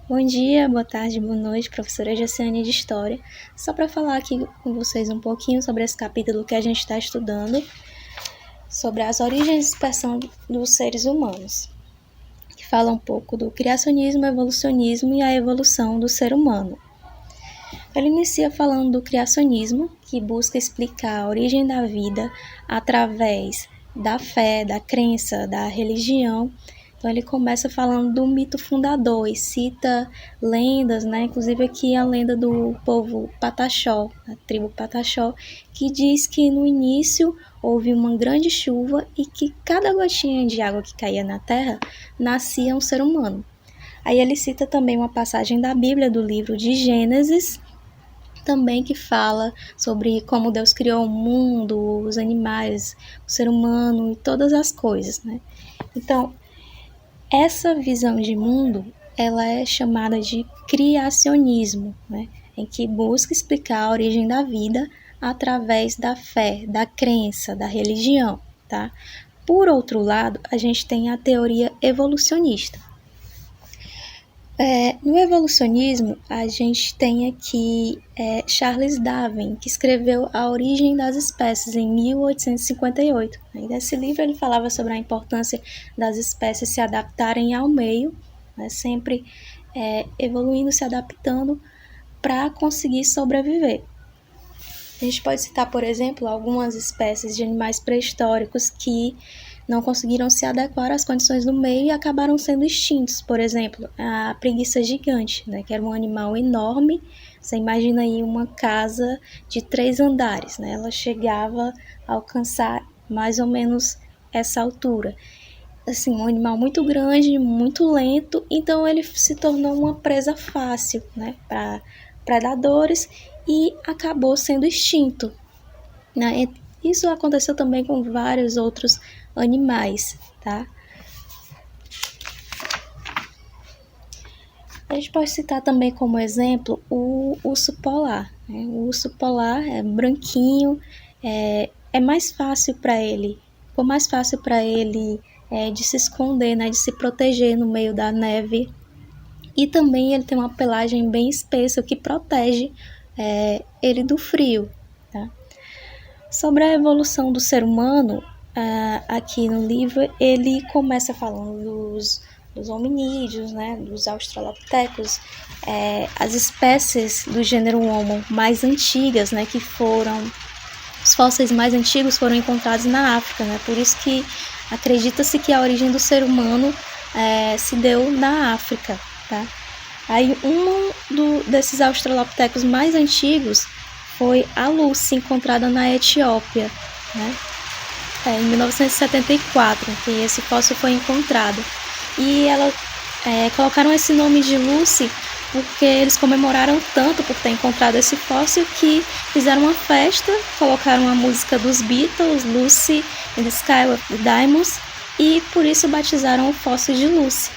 Bom dia, boa tarde, boa noite, professora Jaciane de História. Só para falar aqui com vocês um pouquinho sobre esse capítulo que a gente está estudando, sobre as origens e expressão dos seres humanos, que fala um pouco do criacionismo, evolucionismo e a evolução do ser humano. Ele inicia falando do criacionismo, que busca explicar a origem da vida através da fé, da crença, da religião. Então ele começa falando do mito fundador e cita lendas, inclusive aqui a lenda do povo Pataxó, a tribo Pataxó, que diz que no início houve uma grande chuva e que cada gotinha de água que caía na terra nascia um ser humano. Aí ele cita também uma passagem da Bíblia, do livro de Gênesis, também que fala sobre como Deus criou o mundo, os animais, o ser humano e todas as coisas, Então, essa visão de mundo, ela é chamada de criacionismo, em que busca explicar a origem da vida através da fé, da crença, da religião, tá? Por outro lado, a gente tem a teoria evolucionista. No evolucionismo, a gente tem aqui Charles Darwin, que escreveu A Origem das Espécies em 1858. E nesse livro ele falava sobre a importância das espécies se adaptarem ao meio, sempre evoluindo, se adaptando para conseguir sobreviver. A gente pode citar, por exemplo, algumas espécies de animais pré-históricos que não conseguiram se adequar às condições do meio e acabaram sendo extintos. Por exemplo, a preguiça gigante, que era um animal enorme. Você imagina aí uma casa de 3 andares, Ela chegava a alcançar mais ou menos essa altura. Assim, um animal muito grande, muito lento, então ele se tornou uma presa fácil, para predadores e acabou sendo extinto. Isso aconteceu também com vários outros animais, tá? A gente pode citar também como exemplo o urso polar. O urso polar é branquinho, é mais fácil para ele, ficou mais fácil para ele de se esconder, de se proteger no meio da neve. E também ele tem uma pelagem bem espessa, o que protege ele do frio, tá? Sobre a evolução do ser humano, aqui no livro, ele começa falando dos hominídeos, dos australopitecos, as espécies do gênero Homo mais antigas, que foram, os fósseis mais antigos foram encontrados na África, por isso que acredita-se que a origem do ser humano se deu na África, tá? Aí desses australopitecos mais antigos foi a Lucy, encontrada na Etiópia, em 1974, que esse fóssil foi encontrado. E colocaram esse nome de Lucy porque eles comemoraram tanto por ter encontrado esse fóssil que fizeram uma festa, colocaram a música dos Beatles, Lucy in the Sky with the Diamonds, e por isso batizaram o fóssil de Lucy.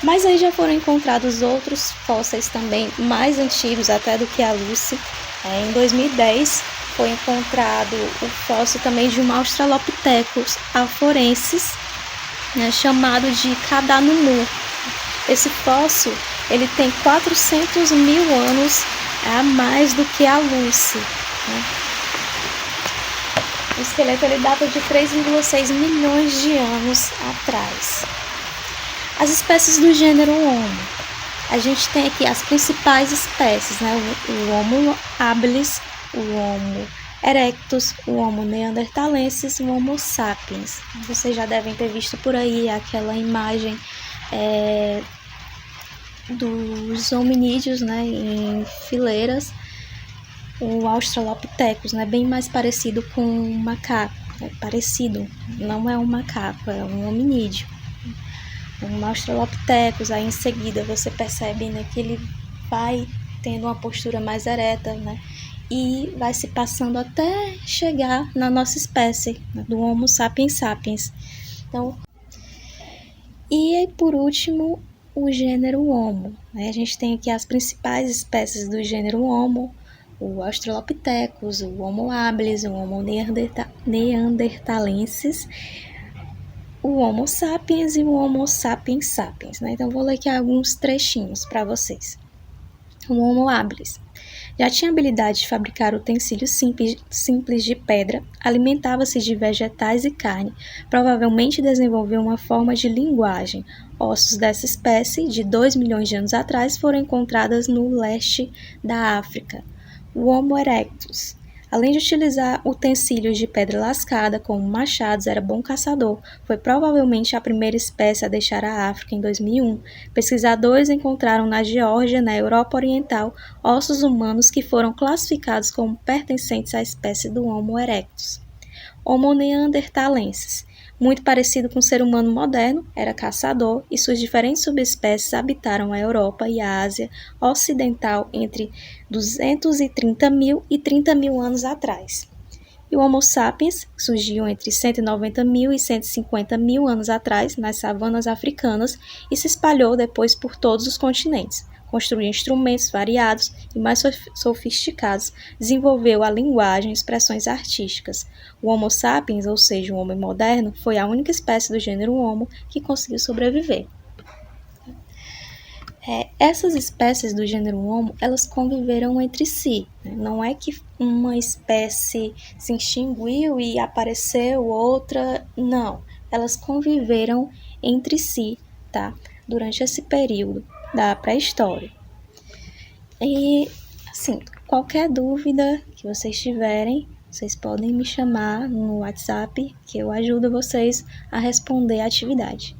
Mas aí já foram encontrados outros fósseis também, mais antigos até do que a Lucy. Em 2010 foi encontrado o fóssil também de um Australopithecus afarensis, chamado de Kadanumu. Esse fóssil ele tem 400 mil anos a mais do que a Lucy. O esqueleto ele data de 3,6 milhões de anos atrás. As espécies do gênero Homo. A gente tem aqui as principais espécies, o Homo habilis, o Homo erectus, o Homo neanderthalensis e o Homo sapiens. Vocês já devem ter visto por aí aquela imagem dos hominídeos, em fileiras, o Australopithecus, bem mais parecido com um macaco. Parecido, não é um macaco, é um hominídeo. Um Australopithecus, aí em seguida você percebe que ele vai tendo uma postura mais ereta, e vai se passando até chegar na nossa espécie, do Homo sapiens sapiens. Então, e por último, o gênero Homo. A gente tem aqui as principais espécies do gênero Homo, o Australopithecus, o Homo habilis, o Homo neanderthalensis, o Homo sapiens e o Homo sapiens sapiens, né? Então, vou ler aqui alguns trechinhos para vocês. O Homo habilis já tinha habilidade de fabricar utensílios simples de pedra, alimentava-se de vegetais e carne, provavelmente desenvolveu uma forma de linguagem. Ossos dessa espécie, de 2 milhões de anos atrás, foram encontrados no leste da África. O Homo erectus, além de utilizar utensílios de pedra lascada, como machados, era bom caçador. Foi provavelmente a primeira espécie a deixar a África em 2001. Pesquisadores encontraram na Geórgia, na Europa Oriental, ossos humanos que foram classificados como pertencentes à espécie do Homo erectus. Homo neanderthalensis, muito parecido com o ser humano moderno, era caçador e suas diferentes subespécies habitaram a Europa e a Ásia Ocidental entre 230 mil e 30 mil anos atrás. E o Homo sapiens surgiu entre 190 mil e 150 mil anos atrás nas savanas africanas e se espalhou depois por todos os continentes. Construiu instrumentos variados e mais sofisticados, desenvolveu a linguagem e expressões artísticas. O Homo sapiens, ou seja, o homem moderno, foi a única espécie do gênero Homo que conseguiu sobreviver. Essas espécies do gênero Homo, elas conviveram entre si, né? Não é que uma espécie se extinguiu e apareceu outra, não. Elas conviveram entre si, tá? Durante esse período da pré-história. E, assim, qualquer dúvida que vocês tiverem, vocês podem me chamar no WhatsApp, que eu ajudo vocês a responder a atividade.